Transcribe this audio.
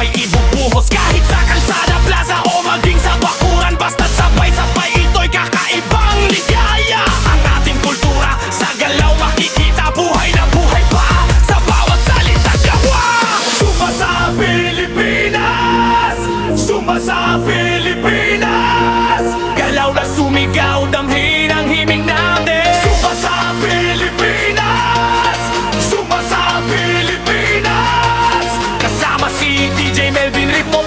ay ibubuhos. Kahit sa kalsada, plaza o maging sa bakuran, basta't sabay-sabay ito'y kakaibang ligaya. Ang ating kultura sa galaw makikita, buhay na buhay pa sa bawat salita gawa. Suma sa Pilipinas, suma sa Pilipinas, galaw na sumigaw, damhin ang himig natin. Suma sa Pilipinas, suma sa Pilipinas, kasama si DJ Melvin Ritmo